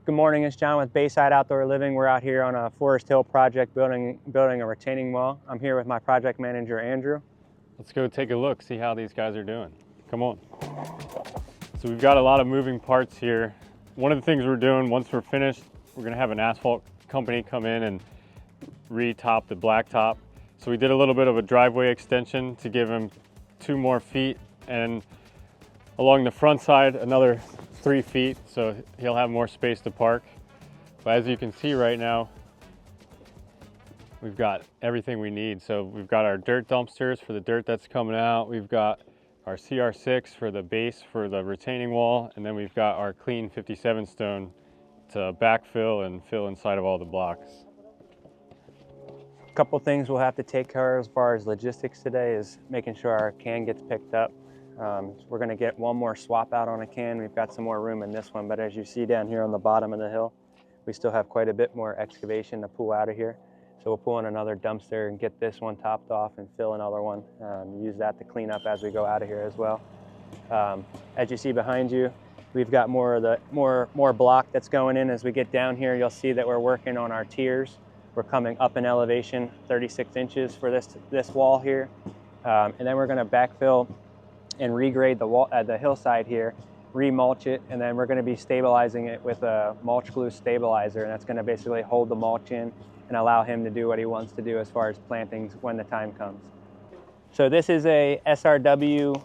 Good morning, it's John with Bayside Outdoor Living. We're out here on a Forest Hill project building a retaining wall. I'm here with my project manager, Andrew. Let's go take a look, see how these guys are doing. Come on. So we've got a lot of moving parts here. One of the things we're doing, once we're finished, we're gonna have an asphalt company come in and re-top the blacktop. So we did a little bit of a driveway extension to give him 2 more feet, and along the front side, another 3 feet, so he'll have more space to park. But as you can see right now, we've got everything we need. So we've got our dirt dumpsters for the dirt that's coming out. We've got our CR6 for the base for the retaining wall. And then we've got our clean 57 stone to backfill and fill inside of all the blocks. A couple things we'll have to take care of as far as logistics today is making sure our can gets picked up. We're gonna get one more swap out on a can. We've got some more room in this one, but as you see down here on the bottom of the hill, we still have quite a bit more excavation to pull out of here. So we'll pull in another dumpster and get this one topped off and fill another one. Use that to clean up as we go out of here as well. As you see behind you, we've got more block that's going in. As we get down here, you'll see that we're working on our tiers. We're coming up in elevation 36 inches for this wall here. And then we're gonna backfill and regrade the wall at the hillside here, remulch it, and then we're gonna be stabilizing it with a mulch glue stabilizer, and that's gonna basically hold the mulch in and allow him to do what he wants to do as far as plantings when the time comes. So this is a SRW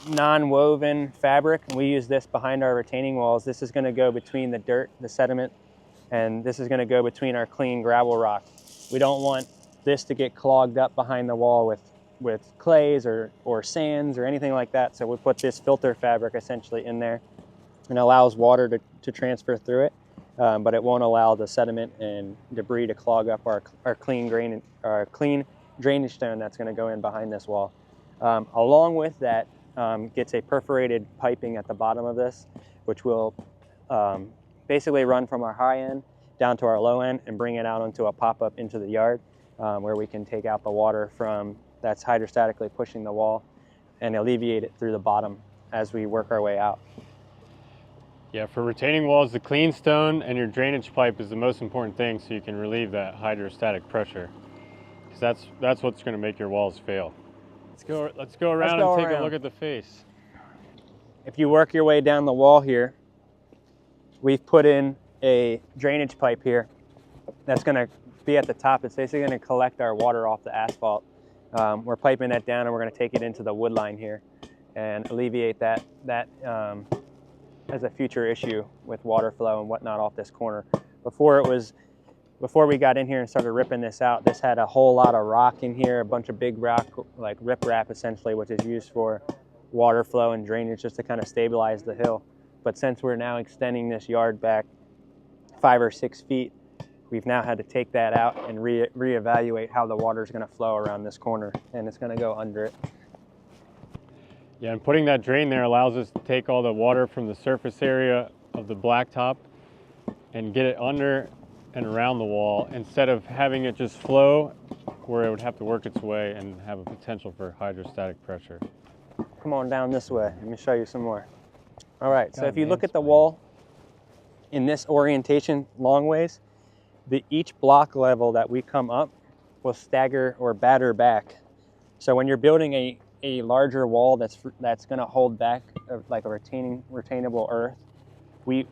non-woven fabric. We use this behind our retaining walls. This is gonna go between the dirt, the sediment, and this is gonna go between our clean gravel rock. We don't want this to get clogged up behind the wall with clays or sands or anything like that. So we put this filter fabric essentially in there and allows water to transfer through it, but it won't allow the sediment and debris to clog up our clean drainage stone that's gonna go in behind this wall. Along with that, gets a perforated piping at the bottom of this, which will basically run from our high end down to our low end and bring it out onto a pop-up into the yard where we can take out the water that's hydrostatically pushing the wall and alleviate it through the bottom as we work our way out. Yeah, for retaining walls, the clean stone and your drainage pipe is the most important thing, so you can relieve that hydrostatic pressure, because that's what's going to make your walls fail. Let's go around and take a look at the face. If you work your way down the wall here, we've put in a drainage pipe here that's going to be at the top. It's basically going to collect our water off the asphalt. We're piping that down and we're going to take it into the wood line here and alleviate that as a future issue with water flow and whatnot off this corner. Before we got in here and started ripping this out, this had a whole lot of rock in here, a bunch of big rock, like riprap essentially, which is used for water flow and drainage just to kind of stabilize the hill. But since we're now extending this yard back 5 or 6 feet, we've now had to take that out and reevaluate how the water is going to flow around this corner, and it's going to go under it. Yeah, and putting that drain there allows us to take all the water from the surface area of the blacktop and get it under and around the wall, instead of having it just flow where it would have to work its way and have a potential for hydrostatic pressure. Come on down this way. Let me show you some more. All right, so if you look at the wall in this orientation long ways, each block level that we come up will stagger or batter back. So when you're building a larger wall that's going to hold back like a retainable earth, we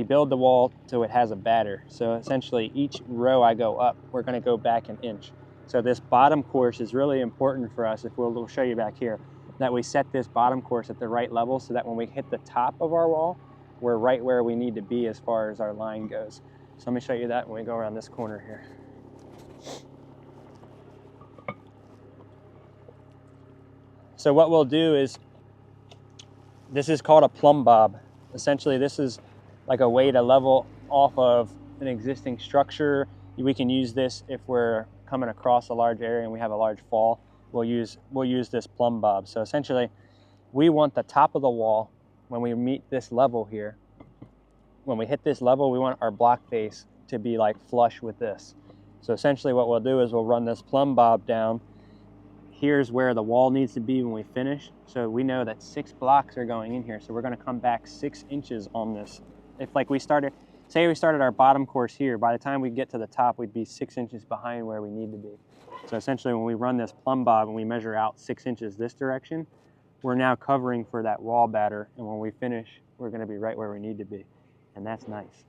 build the wall so it has a batter. So essentially each row I go up, we're going to go back an inch. So this bottom course is really important for us. If we'll show you back here, that we set this bottom course at the right level so that when we hit the top of our wall, we're right where we need to be as far as our line goes. So let me show you that when we go around this corner here. So what we'll do is, this is called a plumb bob. Essentially, this is like a way to level off of an existing structure. We can use this if we're coming across a large area and we have a large fall. We'll use this plumb bob. So essentially, we want the top of the wall, when we meet this level here, when we hit this level, we want our block face to be like flush with this. So essentially what we'll do is we'll run this plumb bob down. Here's where the wall needs to be when we finish. So we know that 6 blocks are going in here. So we're going to come back 6 inches on this if like we started, say we started our bottom course here, by the time we get to the top, we'd be 6 inches behind where we need to be. So essentially when we run this plumb bob and we measure out 6 inches this direction, we're now covering for that wall batter, and when we finish, we're gonna be right where we need to be, and that's nice.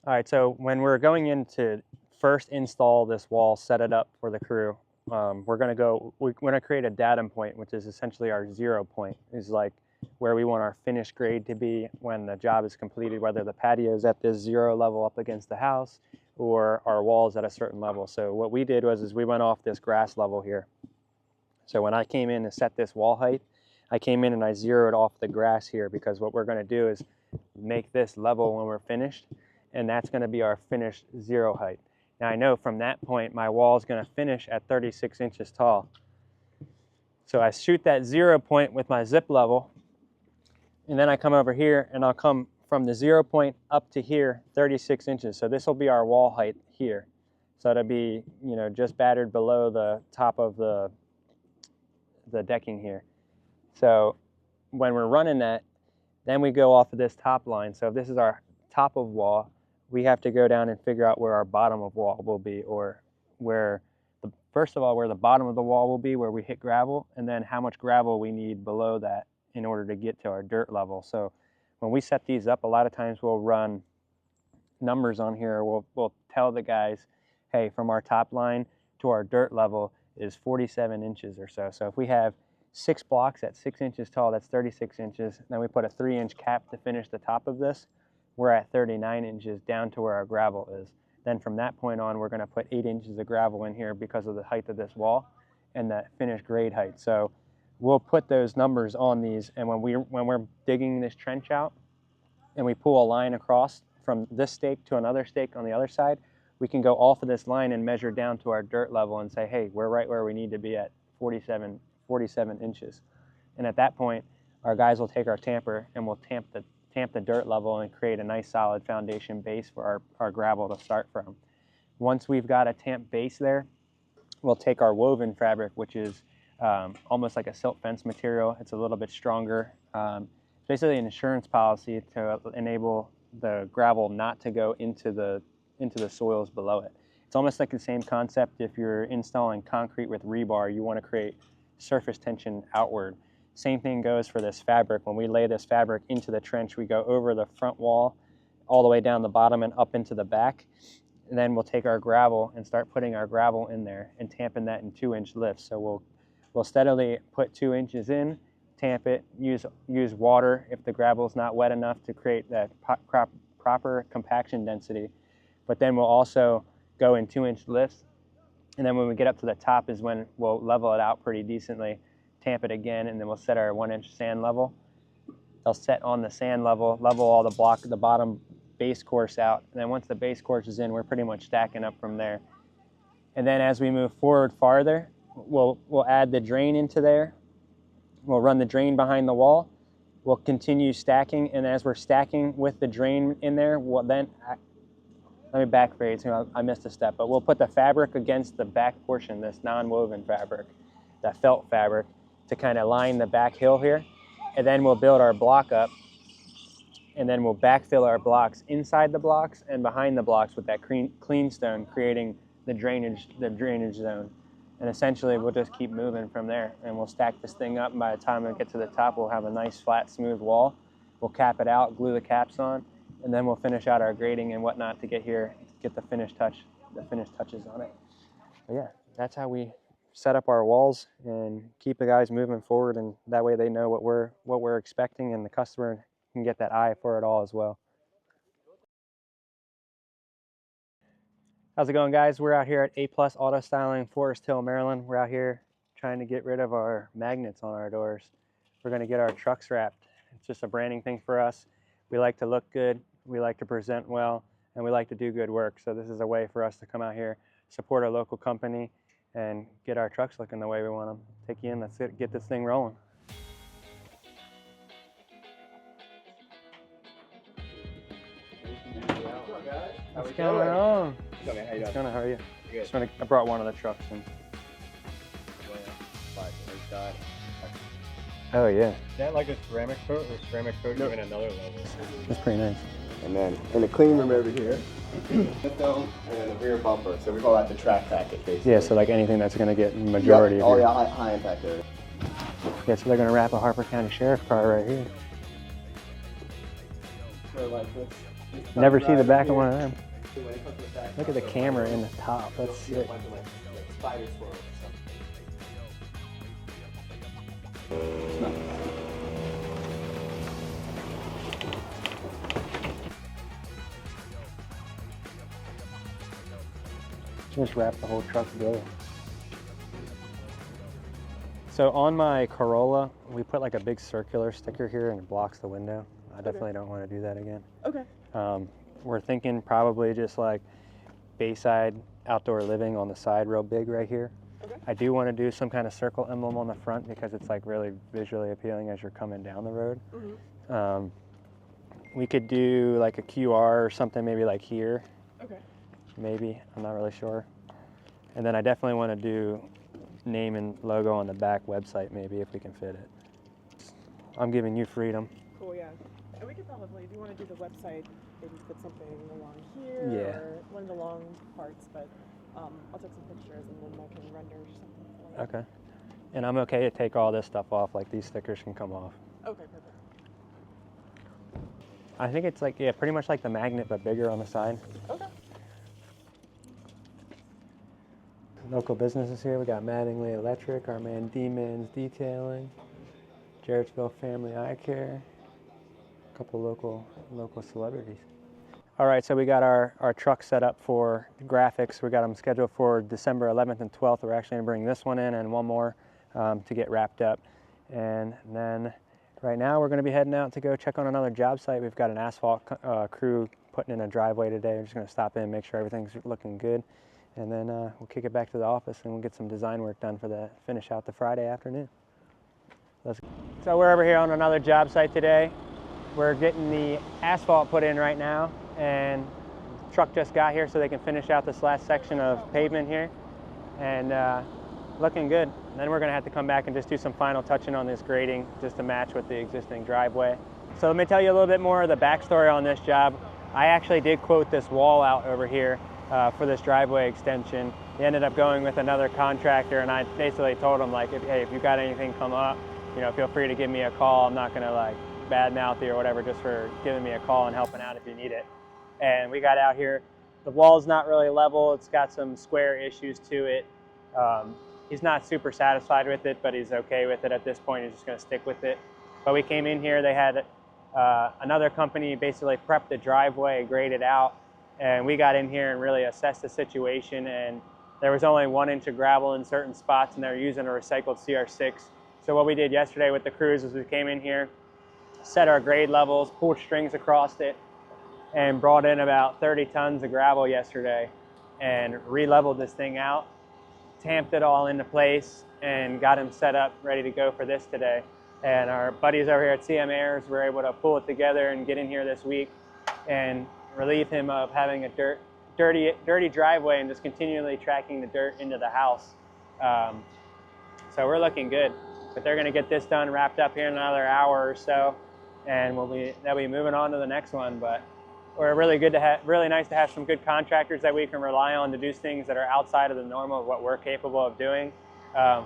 All right, so when we're going in to first install this wall, set it up for the crew, we're gonna create a datum point, which is essentially our 0 point, is like where we want our finished grade to be when the job is completed, whether the patio is at this 0 level up against the house or our walls at a certain level. So what we did was we went off this grass level here. So when I came in to set this wall height, I came in and I zeroed off the grass here, because what we're gonna do is make this level when we're finished, and that's gonna be our finished 0 height. Now I know from that point, my wall is gonna finish at 36 inches tall. So I shoot that 0 point with my zip level, and then I come over here and I'll come from the 0 point up to here, 36 inches. So this will be our wall height here. So it'll be, you know, just battered below the top of the decking here. So when we're running that, then we go off of this top line. So if this is our top of wall, we have to go down and figure out where our bottom of wall will be, or where first of all, where the bottom of the wall will be, where we hit gravel, and then how much gravel we need below that in order to get to our dirt level. So when we set these up, a lot of times we'll run numbers on here. We'll tell the guys, hey, from our top line to our dirt level is 47 inches or so. So if we have 6 blocks at 6 inches tall, that's 36 inches. Then we put a 3-inch cap to finish the top of this. We're at 39 inches down to where our gravel is. Then from that point on, we're gonna put 8 inches of gravel in here because of the height of this wall and that finished grade height. So we'll put those numbers on these, and when we're digging this trench out and we pull a line across from this stake to another stake on the other side, we can go off of this line and measure down to our dirt level and say, hey, we're right where we need to be at 47 inches. And at that point, our guys will take our tamper and we'll tamp the dirt level and create a nice solid foundation base for our gravel to start from. Once we've got a tamp base there, we'll take our woven fabric, which is almost like a silt fence material. It's a little bit stronger. It's basically an insurance policy to enable the gravel not to go into the soils below it. It's almost like the same concept if you're installing concrete with rebar. You want to create surface tension outward. Same thing goes for this fabric. When we lay this fabric into the trench, we go over the front wall all the way down the bottom and up into the back. And then we'll take our gravel and start putting our gravel in there and tamping that in 2-inch lifts. So we'll steadily put 2 inches in, tamp it, use water if the gravel is not wet enough to create that proper compaction density. But then we'll also go in 2-inch lifts. And then when we get up to the top is when we'll level it out pretty decently, tamp it again, and then we'll set our 1-inch sand level. They'll set on the sand level all the bottom base course out. And then once the base course is in, we're pretty much stacking up from there. And then as we move forward farther, we'll add the drain into there. We'll run the drain behind the wall. We'll continue stacking, and as we're stacking with the drain in there, we'll then, let me back phrase, I missed a step, but we'll put the fabric against the back portion, this non-woven fabric, that felt fabric, to kind of line the back hill here. And then we'll build our block up, and then we'll backfill our blocks inside the blocks and behind the blocks with that clean stone, creating the drainage zone. And essentially we'll just keep moving from there, and we'll stack this thing up, and by the time we get to the top, we'll have a nice flat smooth wall. We'll cap it out, glue the caps on, and then we'll finish out our grading and whatnot to get the finished touches on it. But yeah, that's how we set up our walls and keep the guys moving forward, and that way they know what we're expecting, and the customer can get that eye for it all as well. How's it going, guys? We're out here at A+ Auto Styling, Forest Hill, Maryland. We're out here trying to get rid of our magnets on our doors. We're going to get our trucks wrapped. It's just a branding thing for us. We like to look good, we like to present well, and we like to do good work. So this is a way for us to come out here, support our local company, and get our trucks looking the way we want them. Take you in, let's get this thing rolling. What's going on? What's going on? How are you? Good. I brought one of the trucks in. Oh yeah. Is that like a ceramic coat, or ceramic coat even another level? That's pretty nice. And then in the clean room over here, the film and then the rear bumper. So we call that the track packet, basically. Yeah, so like anything that's going to get majority Yep. of your... Oh yeah, high impact area. Yeah, so they're going to wrap a Harper County Sheriff car right here. So like this. Never see the back of one of them. Look at the camera in the top. That's sick. Spider swirls. Just wrap the whole truck together. So on my Corolla, we put like a big circular sticker here and it blocks the window. I definitely don't want to do that again. Okay. We're thinking probably just like Bayside outdoor living on the side real big right here. Okay. I do want to do some kind of circle emblem on the front because it's like really visually appealing as you're coming down the road. Mm-hmm. We could do like a QR or something maybe like here. Okay. Maybe, I'm not really sure. And then I definitely want to do name and logo on the back website maybe if we can fit it. I'm giving you freedom. Cool, yeah. And we could probably, if you want to do the website, maybe put something along here Yeah. or one of the long parts, but I'll take some pictures and then I can render something for you. Okay. And I'm okay to take all this stuff off, like these stickers can come off. Okay, perfect. I think it's like, yeah, pretty much like the magnet but bigger on the side. Okay. Local businesses here, we got Mattingly Electric, our man D-Man's Detailing, Jarrettsville Family Eye Care, a couple local celebrities. All right, so we got our truck set up for graphics. We got them scheduled for December 11th and 12th. We're actually gonna bring this one in and one more to get wrapped up. And then right now we're gonna be heading out to go check on another job site. We've got an asphalt crew putting in a driveway today. We're just gonna stop in and make sure everything's looking good. And then we'll kick it back to the office and we'll get some design work done for the finish out the Friday afternoon. So we're over here on another job site today. We're getting the asphalt put in right now, and the truck just got here so they can finish out this last section of pavement here. And looking good. And then we're gonna have to come back and just do some final touching on this grading just to match with the existing driveway. So let me tell you a little bit more of the backstory on this job. I actually did quote this wall out over here for this driveway extension. He ended up going with another contractor, and I basically told him, like, hey, if you got anything come up, you know, feel free to give me a call. I'm not gonna like badmouth you or whatever, just for giving me a call and helping out if you need it. And we got out here. The wall's not really level. It's got some square issues to it. He's not super satisfied with it, but he's okay with it at this point. He's just gonna stick with it. But we came in here, they had another company basically prep the driveway, grade it out, and we got in here and really assessed the situation, and there was only 1 inch of gravel in certain spots, and they're using a recycled CR6. So what we did yesterday with the crews is we came in here, set our grade levels, pulled strings across it, and brought in about 30 tons of gravel yesterday and re-leveled this thing out, tamped it all into place, and got him set up ready to go for this today. And our buddies over here at CM Ayres were able to pull it together and get in here this week and relieve him of having a dirty driveway and just continually tracking the dirt into the house. So we're looking good, but they're gonna get this done, wrapped up here in another hour or so, and they'll be moving on to the next one. But we're really nice to have some good contractors that we can rely on to do things that are outside of the normal of what we're capable of doing.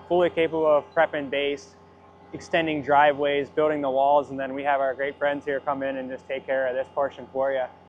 Fully capable of prepping base, extending driveways, building the walls, and then we have our great friends here come in and just take care of this portion for you.